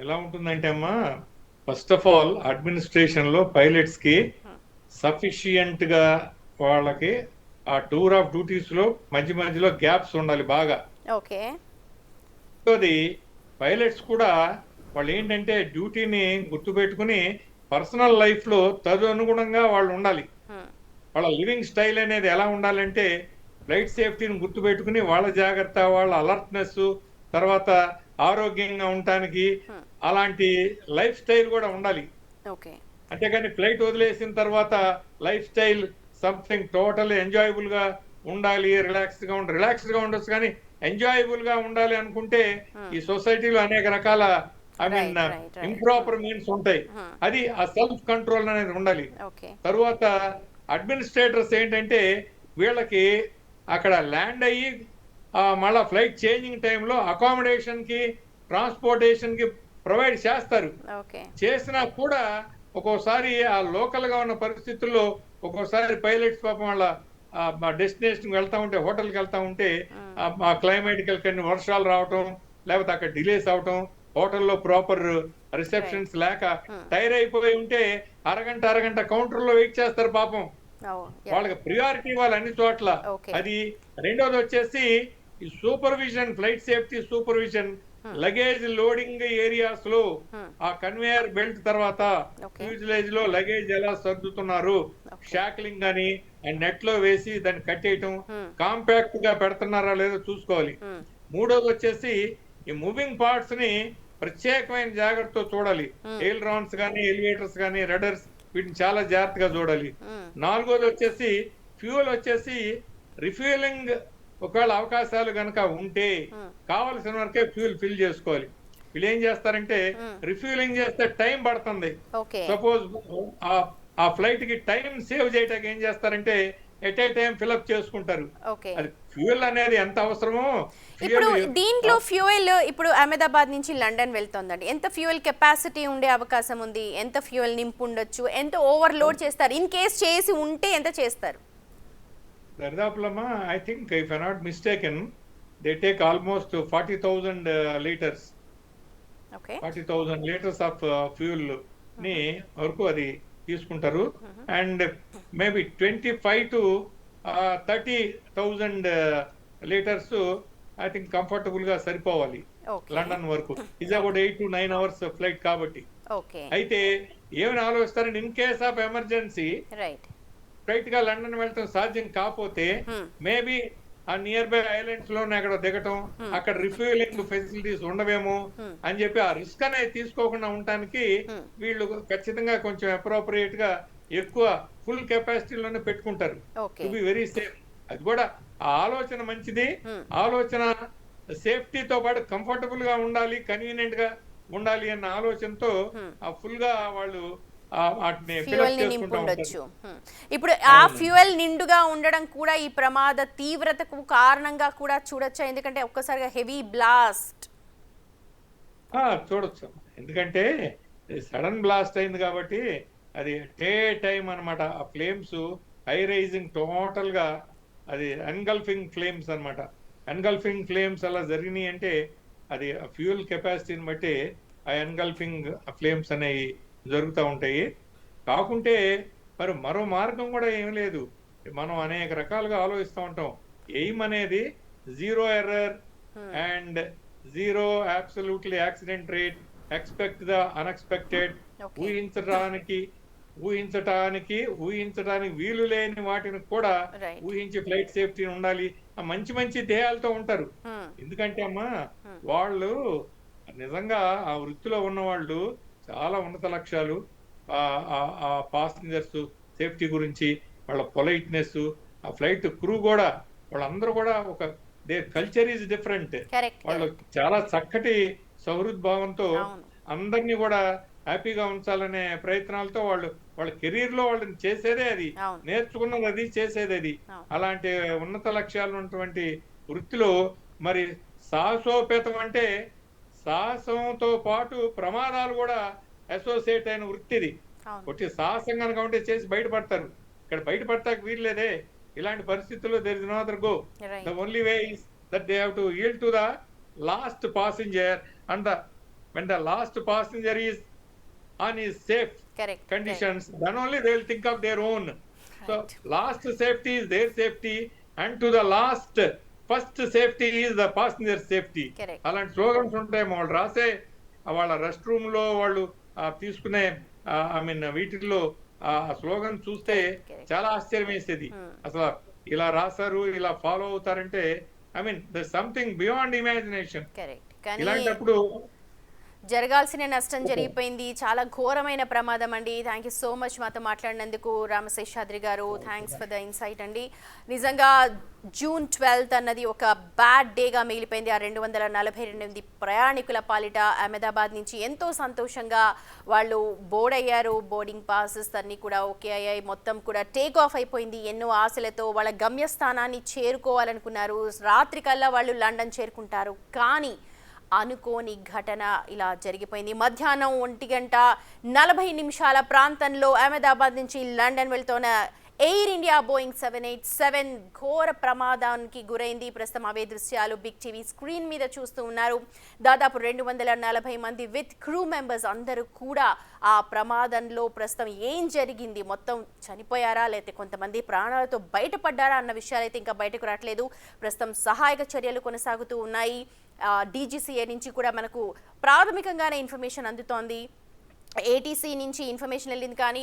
Speaker 2: ఎలా ఉంటుందంటే అమ్మా, ఫస్ట్ ఆఫ్ ఆల్ అడ్మినిస్ట్రేషన్ లో పైలట్స్ కి సఫిషియంట్ గా వాళ్ళకి ఆ టూర్ ఆఫ్ డ్యూటీస్ లో మధ్య మధ్యలో గ్యాప్స్ ఉండాలి బాగా.
Speaker 1: ఓకే.
Speaker 2: అది పైలట్స్ కూడా వాళ్ళు ఏంటంటే డ్యూటీని గుర్తుపెట్టుకుని పర్సనల్ లైఫ్ లో తదనుగుణంగా వాళ్ళు ఉండాలి. వాళ్ళ లివింగ్ స్టైల్ అనేది ఎలా ఉండాలంటే ఫ్లైట్ సేఫ్టీని గుర్తుపెట్టుకుని వాళ్ళ జాగ్రత్త, వాళ్ళ అలర్ట్నెస్, తర్వాత ఆరోగ్యంగా ఉండటానికి అలాంటి లైఫ్ స్టైల్ కూడా ఉండాలి.
Speaker 1: ఓకే.
Speaker 2: అంతేగాని ఫ్లైట్ వదిలేసిన తర్వాత life style something total enjoyable గా ఉండాలి, రిలాక్స్డ్ గా ఉండొచ్చు, కానీ ఎంజాయబుల్ గా ఉండాలి అనుకుంటే ఈ సొసైటీలో అనేక రకాల ఇంప్రాపర్ మీన్స్ ఉంటాయి. అది ఆ సెల్ఫ్ కంట్రోల్ అనేది ఉండాలి. తరువాత అడ్మినిస్ట్రేటర్స్ ఏంటంటే వీళ్ళకి అక్కడ ల్యాండ్ అయ్యి మళ్ళా ఫ్లైట్ చేంజింగ్ టైంలో అకామిడేషన్ కి, ట్రాన్స్పోర్టేషన్ కి ప్రొవైడ్ చేస్తారు. చేసినా కూడా ఒక్కోసారి ఆ లోకల్ గా ఉన్న పరిస్థితుల్లో ఒక్కోసారి పైలట్స్ పాపం వాళ్ళ డెస్టినేషన్ వెళ్తా ఉంటే, హోటల్కి వెళ్తా ఉంటే ఆ క్లైమేటికల్ కొన్ని వర్షాలు రావటం, లేకపోతే అక్కడ డిలేస్ అవటం, హోటల్లో ప్రాపర్ రిసెప్షన్స్ లేక టైర్ అయిపోయి ఉంటే అరగంట కౌంటర్ లో వెయిట్ చేస్తారు పాపం. వాళ్ళకి ప్రియారిటీ ఇవ్వాలి అన్ని చోట్ల. అది. రెండోది వచ్చేసి ఈ supervision, flight safety supervision, luggage loading areas లో ఆ కన్వేయర్ బెల్ట్ తర్వాత ఫ్యూజిలేజ్ లో లగేజ్ ఎలా సర్దుతున్నారు, షాక్లింగ్ అని నెట్ లో వేసి దాన్ని కట్టేయటం, కాంపాక్ట్ గా పెడుతున్నారా లేదో చూసుకోవాలి. మూడోది వచ్చేసి ఈ మూవింగ్ పార్ట్స్ ని ప్రత్యేకమైన జాగ్రత్తతో చూడాలి. ఎయిల్రాన్స్ గానీ, ఎలివేటర్స్ గానీ, రడర్స్, వీటిని చాలా జాగ్రత్తగా చూడాలి. నాలుగోది వచ్చేసి ఫ్యూయల్ వచ్చేసి రిఫ్యూయలింగ్ ఒకవేళ అవకాశాలు గనక ఉంటే కావలసిన వరకే ఫ్యూల్ ఫిల్ చేసుకోవాలి. వీళ్ళు ఏం చేస్తారంటే రిఫ్యూలింగ్ చేస్తే టైం పడుతుంది. సపోజ్ ఆ ఫ్లైట్ కి టైం సేవ్ చేయడానికి ఏం చేస్తారంటే ఎట్ ఏ టైం ఫిల్అప్ చేసుకుంటారు. అది ఫ్యూయల్ అనేది ఎంత అవసరమో.
Speaker 1: ఇప్పుడు దీంట్లో ఫ్యూయల్, ఇప్పుడు అహ్మదాబాద్ నుంచి లండన్ వెళ్తుందండి, ఎంత ఫ్యూయల్ కెపాసిటీ ఉండే అవకాశం ఉంది? ఎంత ఫ్యూయల్ నింపు ఉండొచ్చు? ఎంత ఓవర్లోడ్ చేస్తారు? ఇన్ కేస్ చేసి ఉంటే ఎంత చేస్తారు?
Speaker 2: దరిదాపులమ్మా, I think if I not mistaken they take almost 40,000 litres. 40,000 litres of fuel ని వరకు అది తీసుకుంటారు. And maybe 25 to 30,000 litres I think comfortable గా సరిపోవాలి
Speaker 1: ఓకే
Speaker 2: లండన్ వరకు. ఇది అబౌట్ 8 to 9 hours ఫ్లైట్ కాబట్టి.
Speaker 1: ఓకే
Speaker 2: అయితే ఏమని ఆలోచిస్తారంటే in case of emergency
Speaker 1: right
Speaker 2: straight గా లండన్ వెళ్ళటం సాధ్యం కాకపోతే మేబీ ఆ నియర్ బై ఐలాండ్స్ లోనే అక్కడ దిగటం, అక్కడ రిఫ్యూలింగ్ ఫెసిలిటీస్ ఉండవేమో అని చెప్పి ఆ రిస్క్ అనేది తీసుకోకుండా ఉండటానికి వీళ్ళు ఖచ్చితంగా కొంచెం అప్రోప్రియేట్ గా ఎక్కువ ఫుల్ కెపాసిటీలోనే పెట్టుకుంటారు
Speaker 1: okay
Speaker 2: to be very safe. అది కూడా ఆ ఆలోచన మంచిది. ఆలోచన సేఫ్టీతో పాటు కంఫర్టబుల్ గా ఉండాలి, కన్వీనియంట్ గా ఉండాలి అన్న ఆలోచనతో ఫుల్ గా వాళ్ళు వాటిని
Speaker 1: ఫ్యూయల్
Speaker 2: ఫిలప్
Speaker 1: ని
Speaker 2: చేసుకుంటూ ఉంటారు.
Speaker 1: నింపుండొచ్చు. ఇప్పుడు ఆ ఫ్యూయల్ నిండుగా ఉండడం కూడా ఈ ప్రమాద తీవ్రతకు కారణంగా కూడా చూడొచ్చా? ఎందుకంటే ఒక్కసారిగా హెవీ బ్లాస్ట్.
Speaker 2: చూడొచ్చు, ఎందుకంటే సడన్ బ్లాస్ట్ అయింది కాబట్టి అది డే టైం అన్నమాట. ఆ ఫ్లేమ్స్ హై రైజింగ్ టోటల్ గా అది ఎన్గల్ఫింగ్ ఫ్లేమ్స్ అన్నమాట. ఎన్గల్ఫింగ్ ఫ్లేమ్స్ అలా జరిగినాయి అంటే అది ఫ్యూయల్ కెపాసిటీని బట్టి ఆ ఎన్గల్ఫింగ్ ఫ్లేమ్స్ అనేవి జరుగుతూ ఉంటాయి. కాకుంటే మరి మరో మార్గం కూడా ఏం లేదు. మనం అనేక రకాలుగా ఆలోచిస్తూ ఉంటాం. ఎయిమ్ అనేది zero error and zero absolutely accident rate, expect the unexpected,
Speaker 1: okay
Speaker 2: ఊహించటానికి వీలు లేని వాటిని కూడా
Speaker 1: రైట్
Speaker 2: ఊహించి ఫ్లైట్ సేఫ్టీ ఉండాలి. ఆ మంచి మంచి ధ్యేయాలతో ఉంటారు. ఎందుకంటే అమ్మా వాళ్ళు నిజంగా ఆ వృత్తిలో ఉన్న వాళ్ళు చాలా ఉన్నత లక్ష్యాలు, ఆ పాసింజర్స్ సేఫ్టీ గురించి, వాళ్ళ పొలైట్నెస్, ఆ ఫ్లైట్ క్రూ కూడా వాళ్ళందరూ కూడా ఒక their culture is different.
Speaker 1: Correct
Speaker 2: వాళ్ళు చాలా చక్కటి సౌహృద్భావంతో
Speaker 1: అవును
Speaker 2: అందరినీ కూడా హ్యాపీగా ఉంచాలనే ప్రయత్నాలతో వాళ్ళ కెరీర్ లో వాళ్ళని చేసేదే అది,
Speaker 1: అవును
Speaker 2: నేర్చుకున్నది అది, చేసేది అది.
Speaker 1: అవును
Speaker 2: అలాంటి ఉన్నత లక్ష్యాలు ఉన్నటువంటి వృత్తిలో మరి సాహసోపేతం అంటే సాహసంతో పాటు ప్రమాదాలు కూడా అసోసియేట్ అయిన వృత్తి ఇది.
Speaker 1: అవును
Speaker 2: కొట్టి సాహసం కనుక ఉంటే చేసి బయటపడతారు. ఇక్కడ బయటపడతాక వీల్లేదే. ఇలాంటి పరిస్థితుల్లో there is no other go. The
Speaker 1: right
Speaker 2: only way is that they have to yield to the last passenger and when the last passenger is on his safe
Speaker 1: correct
Speaker 2: conditions, then only they will think of their own. So last safety is their safety, and to the last first safety is the passenger safety.
Speaker 1: Correct
Speaker 2: అలాంటి slogans ఉంటాయి వాళ్ళు రాసే వాళ్ళ rest room లో వాళ్ళు తీసుకునే I mean వీటిల్లో ఆ స్లోగన్ చూస్తే
Speaker 1: Correct.
Speaker 2: చాలా ఆశ్చర్యం వేసేది. అసలు ఇలా రాశారు, ఇలా ఫాలో అవుతారంటే I mean the something beyond imagination.
Speaker 1: Correct కానీ
Speaker 2: ఇలాంటప్పుడు
Speaker 1: జరగాల్సిన నష్టం జరిగిపోయింది. చాలా ఘోరమైన ప్రమాదం అండి. థ్యాంక్ యూ సో మచ్ మాతో మాట్లాడినందుకు రామశేషాద్రి గారు. థ్యాంక్స్ ఫర్ ద ఇన్సైట్ అండి. నిజంగా June 12th అన్నది ఒక బ్యాడ్ డేగా మిగిలిపోయింది. ఆ 242 ప్రయాణికుల పాలిట. అహ్మదాబాద్ నుంచి ఎంతో సంతోషంగా వాళ్ళు బోర్డ్ అయ్యారు. బోర్డింగ్ పాసెస్ అన్నీ కూడా ఓకే అయ్యాయి. మొత్తం కూడా టేక్ ఆఫ్ అయిపోయింది. ఎన్నో ఆశలతో వాళ్ళ గమ్యస్థానాన్ని చేరుకోవాలనుకున్నారు. రాత్రికల్లా వాళ్ళు లండన్ చేరుకుంటారు. కానీ అనుకోని ఘటన ఇలా జరిగిపోయింది. మధ్యాహ్నం 1:40 ప్రాంతంలో అహ్మదాబాద్ నుంచి లండన్ వెళ్తున్న ఎయిర్ ఇండియా బోయింగ్ 787 ఘోర ప్రమాదానికి గురైంది. ప్రస్తుతం అవే దృశ్యాలు బిగ్ టీవీ స్క్రీన్ మీద చూస్తూ ఉన్నారు. దాదాపు 240 మంది విత్ క్రూ మెంబర్స్ అందరూ కూడా ఆ ప్రమాదంలో ప్రస్తుతం ఏం జరిగింది, మొత్తం చనిపోయారా లేకపోతే కొంతమంది ప్రాణాలతో బయటపడ్డారా అన్న విషయాలు అయితే ఇంకా బయటకు రావట్లేదు. ప్రస్తుతం సహాయక చర్యలు కొనసాగుతూ ఉన్నాయి. DGCA నుంచి కూడా మనకు ప్రాథమికంగానే ఇన్ఫర్మేషన్ అందుతోంది. ఏటీసీ నుంచి ఇన్ఫర్మేషన్ వెళ్ళింది కానీ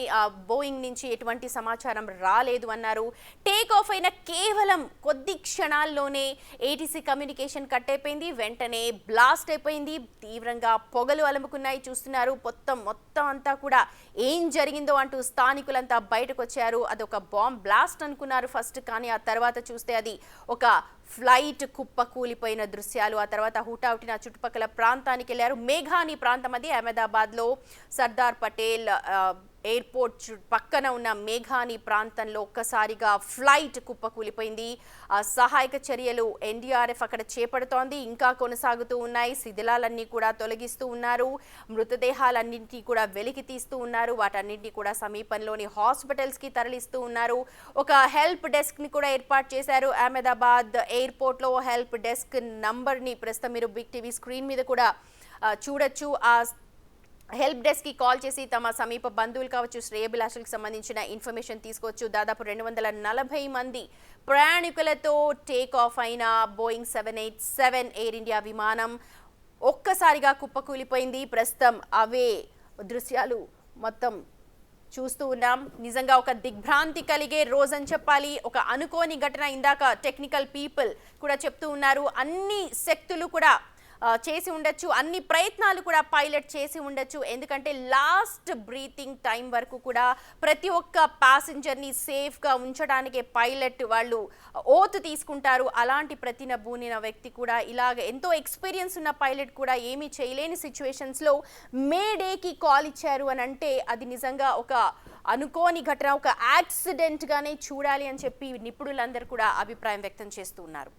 Speaker 1: బోయింగ్ నుంచి ఎటువంటి సమాచారం రాలేదు అన్నారు. టేక్ ఆఫ్ అయిన కేవలం కొద్ది క్షణాల్లోనే ఏటీసీ కమ్యూనికేషన్ కట్ అయిపోయింది. వెంటనే బ్లాస్ట్ అయిపోయింది. తీవ్రంగా పొగలు అలుముకున్నాయి. చూస్తున్నారు మొత్తం అంతా కూడా ఏం జరిగిందో అంటూ స్థానికులంతా బయటకు వచ్చారు. అదొక బాంబ్ బ్లాస్ట్ అనుకున్నారు ఫస్ట్, కానీ ఆ తర్వాత చూస్తే అది ఒక ఫ్లైట్ కుప్ప కూలిపోయిన దృశ్యాలు. ఆ తర్వాత హుటాహుటిన చుట్టుపక్కల ప్రాంతానికి వెళ్ళారు. మేఘాని ప్రాంతం అది అహ్మదాబాద్లో సర్దార్ పటేల్ ఎయిర్పోర్ట్ పక్కన ఉన్న మేఘాని ప్రాంతంలో ఒక్కసారిగా ఫ్లైట్ కుప్పకూలిపోయింది. సహాయక చర్యలు ఎన్డీఆర్ఎఫ్ అక్కడ చేపడుతోంది, ఇంకా కొనసాగుతూ ఉన్నాయి. శిథిలాలన్నీ కూడా తొలగిస్తూ ఉన్నారు. మృతదేహాలన్నింటినీ కూడా వెలికి తీస్తూ ఉన్నారు. వాటన్నింటినీ కూడా సమీపంలోని హాస్పిటల్స్కి తరలిస్తూ ఉన్నారు. ఒక హెల్ప్ డెస్క్ని కూడా ఏర్పాటు చేశారు. అహ్మదాబాద్ ఎయిర్పోర్ట్లో హెల్ప్ డెస్క్ నంబర్ని ప్రస్తుతం మీరు బిగ్ టీవీ స్క్రీన్ మీద కూడా చూడొచ్చు. ఆ హెల్ప్ డెస్క్కి కాల్ చేసి తమ సమీప బంధువులు కావచ్చు, శ్రేయభిలాషులకు సంబంధించిన ఇన్ఫర్మేషన్ తీసుకోవచ్చు. దాదాపు 240 మంది ప్రయాణికులతో టేక్ ఆఫ్ అయిన బోయింగ్ 787 ఎయిర్ ఇండియా విమానం ఒక్కసారిగా కుప్పకూలిపోయింది. ప్రస్తుతం అవే దృశ్యాలు మొత్తం చూస్తూ ఉన్నాం. నిజంగా ఒక దిగ్భ్రాంతి కలిగే రోజని చెప్పాలి. ఒక అనుకోని ఘటన. ఇందాక టెక్నికల్ పీపుల్ కూడా చెప్తూ ఉన్నారు, అన్ని శక్తులు కూడా చేసి ఉండొచ్చు, అన్ని ప్రయత్నాలు కూడా పైలట్ చేసి ఉండొచ్చు. ఎందుకంటే లాస్ట్ బ్రీతింగ్ టైం వరకు కూడా ప్రతి ఒక్క ప్యాసింజర్ని సేఫ్గా ఉంచడానికే పైలట్ వాళ్ళు ఓత్ తీసుకుంటారు. అలాంటి ప్రతినబూనిన వ్యక్తి కూడా ఇలాగ ఎంతో ఎక్స్పీరియన్స్ ఉన్న పైలట్ కూడా ఏమీ చేయలేని సిచ్యువేషన్స్లో మే డేకి కాల్ ఇచ్చారు అని అంటే అది నిజంగా ఒక అనుకోని ఘటన, ఒక యాక్సిడెంట్గానే చూడాలి అని చెప్పి నిపుణులందరూ కూడా అభిప్రాయం వ్యక్తం చేస్తూ ఉన్నారు.